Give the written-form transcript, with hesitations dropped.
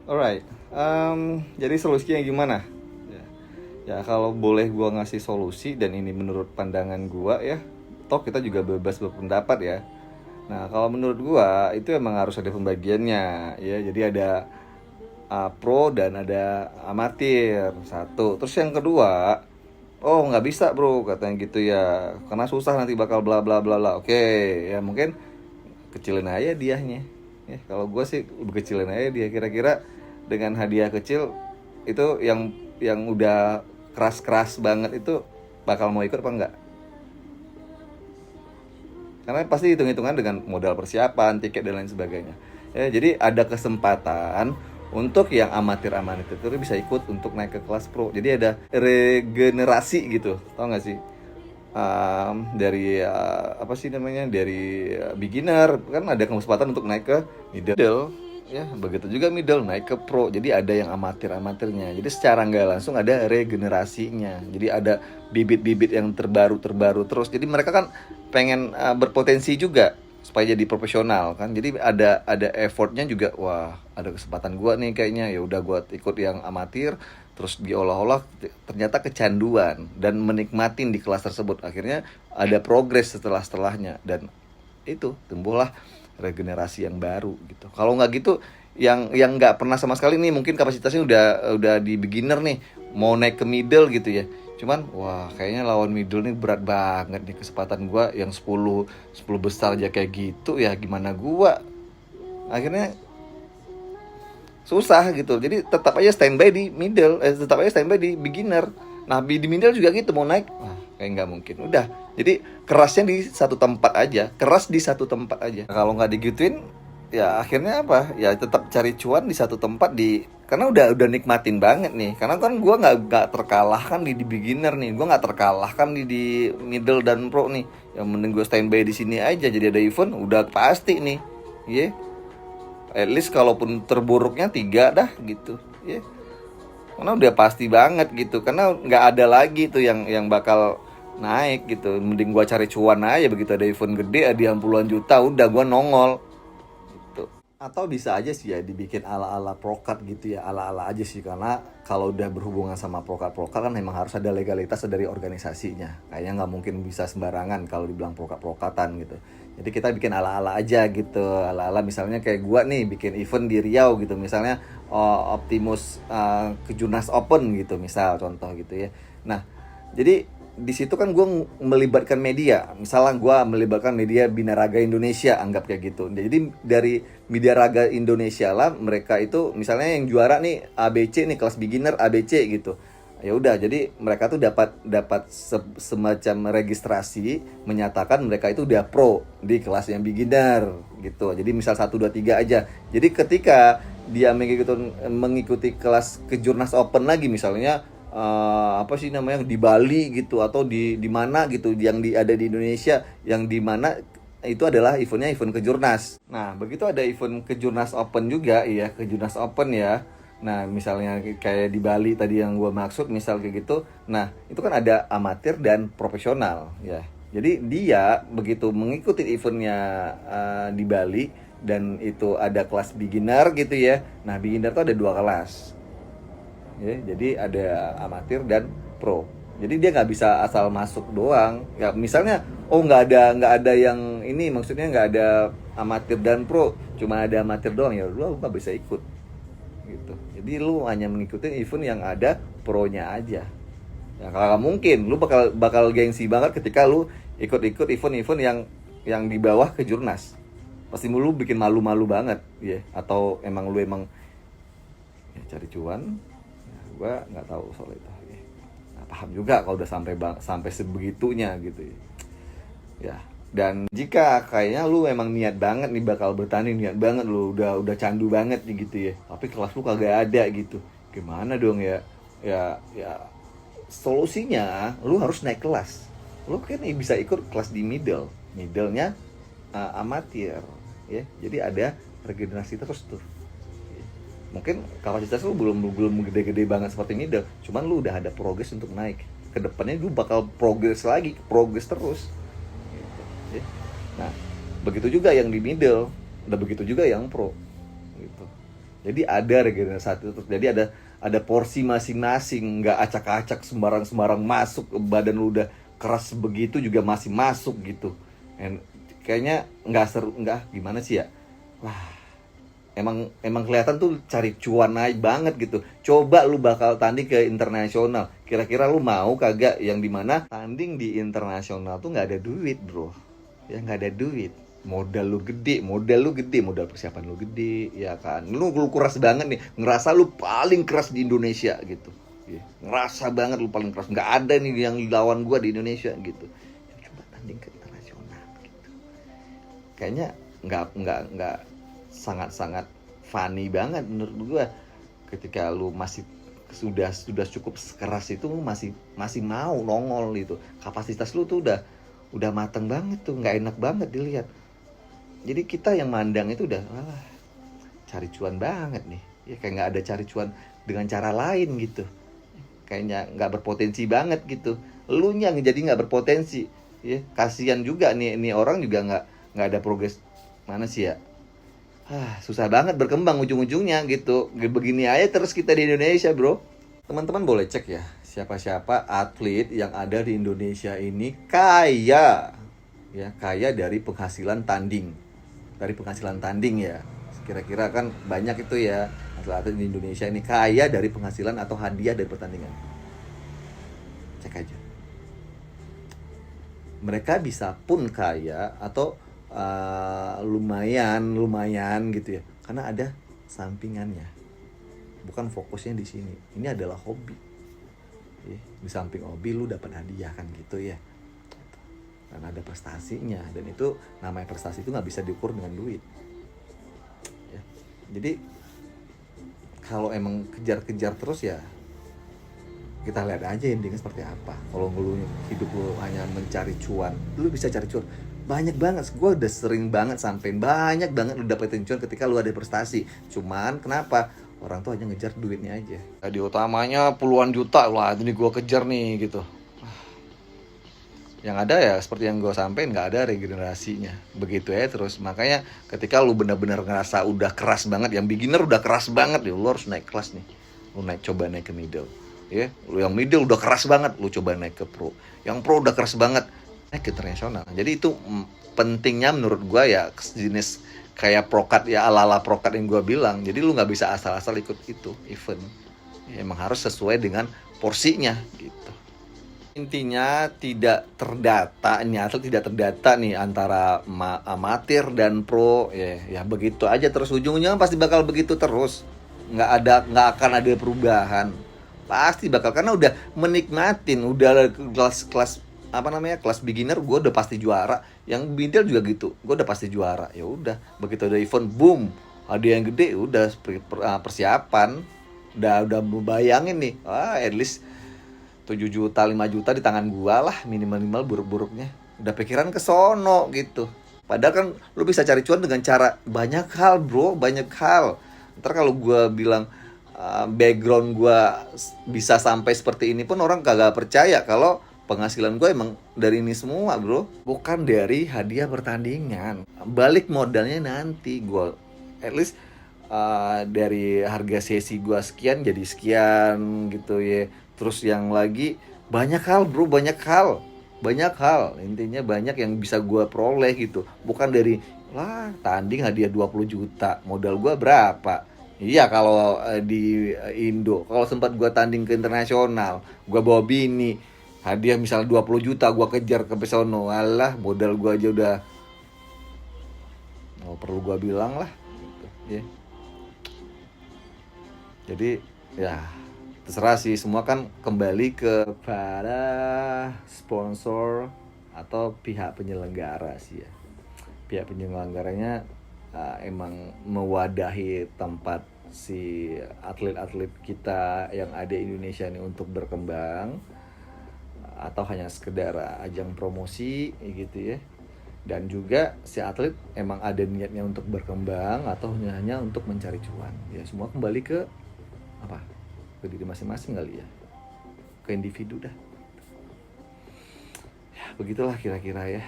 Alright, jadi solusinya gimana? Ya, ya kalau boleh gua ngasih solusi dan ini menurut pandangan gua ya, toh kita juga bebas berpendapat ya. Nah kalau menurut gua itu emang harus ada pembagiannya ya. Jadi ada pro dan ada amatir satu. Terus yang kedua, oh nggak bisa bro katanya gitu ya, karena susah nanti bakal bla bla bla bla. Oke, ya mungkin kecilin aja diahnya. Ya kalau gue sih kecilin aja dia, kira-kira dengan hadiah kecil itu yang udah keras-keras banget itu bakal mau ikut apa enggak? Karena pasti hitung-hitungan dengan modal persiapan, tiket dan lain sebagainya. Ya, jadi ada kesempatan untuk yang amatir-amatir itu bisa ikut untuk naik ke kelas pro. Jadi ada regenerasi gitu, tau gak sih? Dari apa sih namanya, dari beginner kan ada kesempatan untuk naik ke middle, ya begitu juga middle naik ke pro, jadi ada yang amatir-amatirnya, jadi secara nggak langsung ada regenerasinya, jadi ada bibit-bibit yang terbaru terus, jadi mereka kan pengen berpotensi juga supaya jadi profesional kan, jadi ada effortnya juga. Wah, ada kesempatan gua nih kayaknya, ya udah gua ikut yang amatir, terus diolah-olah ternyata kecanduan dan menikmatin di kelas tersebut, akhirnya ada progres setelahnya dan itu tumbuhlah regenerasi yang baru gitu. Kalau nggak gitu, yang nggak pernah sama sekali nih, mungkin kapasitasnya udah di beginner nih, mau naik ke middle gitu ya, cuman wah kayaknya lawan middle nih berat banget nih, kesempatan gua yang sepuluh besar aja kayak gitu, ya gimana gua, akhirnya susah gitu. Jadi tetap aja standby di middle, tetap aja standby di beginner. Nah di middle juga gitu, mau naik wah kayak nggak mungkin, udah jadi kerasnya di satu tempat aja, keras di satu tempat aja. Nah, kalau nggak digituin ya akhirnya apa ya, tetap cari cuan di satu tempat, di karena udah nikmatin banget nih, karena kan gue nggak terkalahkan di beginner nih, gue nggak terkalahkan di middle dan pro nih, yang mending gue standby di sini aja, jadi ada event udah pasti nih, iya. At least kalaupun terburuknya tiga dah gitu ya, karena udah pasti banget gitu, karena nggak ada lagi tuh yang bakal naik gitu. Mending gua cari cuan aja, begitu ada event gede hadiah puluhan juta udah gua nongol gitu. Atau bisa aja sih ya dibikin ala-ala prokat gitu ya, ala-ala aja sih, karena kalau udah berhubungan sama prokat-prokat kan memang harus ada legalitas dari organisasinya, kayaknya nggak mungkin bisa sembarangan kalau dibilang prokat-prokatan gitu. Jadi kita bikin ala-ala aja gitu, ala-ala misalnya kayak gua nih bikin event di Riau gitu misalnya, Optimus Kejurnas Open gitu misal contoh gitu ya. Nah jadi di situ kan gue melibatkan media, misalnya gue melibatkan media Binaraga Indonesia, anggap kayak gitu. Jadi dari media raga Indonesia lah, mereka itu misalnya yang juara nih ABC nih, kelas beginner ABC gitu, ya udah jadi mereka tuh dapat dapat semacam registrasi menyatakan mereka itu udah pro di kelas yang beginner gitu. Jadi misal 1 2 3 aja, jadi ketika dia mengikuti kelas Kejurnas Open lagi misalnya, apa sih namanya, di Bali gitu atau di mana gitu, yang ada di Indonesia, yang di mana itu adalah eventnya event Kejurnas. Nah begitu ada event Kejurnas Open juga, iya Kejurnas Open ya. Nah misalnya kayak di Bali tadi yang gue maksud, misal kayak gitu. Nah itu kan ada amatir dan profesional ya. Jadi dia begitu mengikuti eventnya di Bali, dan itu ada kelas beginner gitu ya. Nah beginner tuh ada 2 kelas ya, jadi ada amatir dan pro. Jadi dia nggak bisa asal masuk doang ya, misalnya oh nggak ada yang ini, maksudnya nggak ada amatir dan pro, cuma ada amatir doang, ya lu nggak bisa ikut gitu. Jadi lu hanya mengikuti event yang ada pronya aja. Ya kalau mungkin lu bakal bakal gengsi banget ketika lu ikut-ikut event-event yang di bawah kejurnas, pasti lu bikin malu-malu banget ya. Atau emang ya cari cuan, gue nggak tahu soal itu ya. Nah, paham juga kalau udah sampai sebegitunya gitu ya. Ya, dan jika kayaknya lu emang niat banget nih bakal bertanding, niat banget lu udah candu banget nih gitu ya, tapi kelas lu kagak ada gitu, gimana dong ya? Ya solusinya lu harus naik kelas. Lu kan bisa ikut kelas di middlenya amatir ya, jadi ada regenerasi terus tuh. Mungkin kapasitas lu belum belum gede-gede banget seperti middle, cuman lu udah ada progres untuk naik ke depannya, lu bakal progres terus gitu ya. Nah begitu juga yang di middle, udah begitu juga yang pro gitu. Jadi ada regenerasi terus. Jadi ada porsi masing-masing, nggak acak-acak sembarang masuk, badan lu udah keras begitu juga masih masuk gitu. And kayaknya nggak seru, nggak gimana sih ya. Wah, emang kelihatan tuh cari cuan aja banget gitu. Coba lu bakal tanding ke internasional, kira-kira lu mau kagak? Yang dimana tanding di internasional tuh nggak ada duit, bro. Ya nggak ada duit. Modal persiapan lu gede, ya kan. Lu keras banget nih, ngerasa lu paling keras di Indonesia gitu. Ya, ngerasa banget lu paling keras. Nggak ada nih yang lawan gua di Indonesia gitu. Ya, coba tanding ke internasional gitu. Kayaknya nggak sangat funny banget menurut gua, ketika lu masih sudah cukup keras itu, lu masih mau nongol itu. Kapasitas lu tuh udah mateng banget tuh, nggak enak banget dilihat. Jadi kita yang mandang itu udah, walah, cari cuan banget nih. Ya kayak nggak ada cari cuan dengan cara lain gitu. Kayaknya nggak berpotensi banget gitu. Lu nya jadi nggak berpotensi. Ya kasihan juga nih orang juga nggak ada progres. Mana sih ya? Susah banget berkembang ujung-ujungnya gitu. Begini aja terus kita di Indonesia, bro. Teman-teman boleh cek ya, siapa-siapa atlet yang ada di Indonesia ini kaya. Ya, kaya dari penghasilan tanding. Dari penghasilan tanding ya. Kira-kira kan banyak itu ya atlet-atlet di Indonesia ini kaya dari penghasilan atau hadiah dari pertandingan. Cek aja. Mereka bisa pun kaya atau lumayan gitu ya, karena ada sampingannya, bukan fokusnya di sini. Ini adalah hobi. Di samping hobi lu dapat hadiah kan gitu ya, karena ada prestasinya. Dan itu namanya prestasi itu nggak bisa diukur dengan duit ya. Jadi kalau emang kejar-kejar terus ya, kita lihat aja endingnya seperti apa. Kalau lu hidup lu hanya mencari cuan, lu bisa cari cuan banyak banget. Gue udah sering banget sampein, banyak banget lu dapetin cuan ketika lu ada prestasi. Cuman kenapa orang tuh hanya ngejar duitnya aja. Tadi utamanya puluhan juta, wah ini gue kejar nih gitu. Yang ada ya seperti yang gue sampein, nggak ada regenerasinya. Begitu ya terus. Makanya ketika lu benar-benar ngerasa udah keras banget, yang beginner udah keras banget ya, lu harus naik kelas nih. Lu coba naik ke middle. Ya, lu yang middle udah keras banget, lu coba naik ke pro. Yang pro udah keras banget, naik ke internasional. Jadi itu pentingnya menurut gue ya, jenis kayak prokat ya, ala-ala prokat yang gue bilang. Jadi lu nggak bisa asal-asal ikut itu event. Ya, emang harus sesuai dengan porsinya gitu. Intinya tidak terdata nih antara amatir dan pro ya begitu aja terus, ujungnya pasti bakal begitu terus. Nggak akan ada perubahan. Pasti bakal, karena udah menikmatin, udah kelas kelas beginner gue udah pasti juara, yang middle juga gitu, gue udah pasti juara. Ya udah, begitu ada event boom, ada yang gede, udah persiapan, udah bayangin nih, at least 7 juta 5 juta di tangan gue lah minimal buruk-buruknya, udah pikiran ke sono gitu. Padahal kan lu bisa cari cuan dengan cara banyak hal, bro, banyak hal. Ntar kalau gue bilang background gue bisa sampai seperti ini pun orang kagak percaya kalau penghasilan gue emang dari ini semua, bro. Bukan dari hadiah pertandingan. Balik modalnya nanti gue at least dari harga sesi gue sekian jadi sekian gitu ya. Terus yang lagi banyak hal, bro, banyak hal. Intinya banyak yang bisa gue peroleh gitu. Bukan dari tanding hadiah 20 juta, modal gue berapa. Iya, kalau di Indo, kalau sempat gue tanding ke internasional, gue bawa bini, hadiah misalnya 20 juta, gue kejar ke pesono, alah modal gue aja udah, oh, perlu gue bilang lah gitu, ya. Jadi ya terserah sih, semua kan kembali kepada sponsor atau pihak penyelenggara sih ya. Pihak penyelenggaranya emang mewadahi tempat si atlet-atlet kita yang ada di Indonesia ini untuk berkembang, atau hanya sekedar ajang promosi gitu ya. Dan juga si atlet emang ada niatnya untuk berkembang atau hanya untuk mencari cuan. Ya semua kembali ke ke diri masing-masing kali ya, ke individu dah. Ya begitulah kira-kira ya.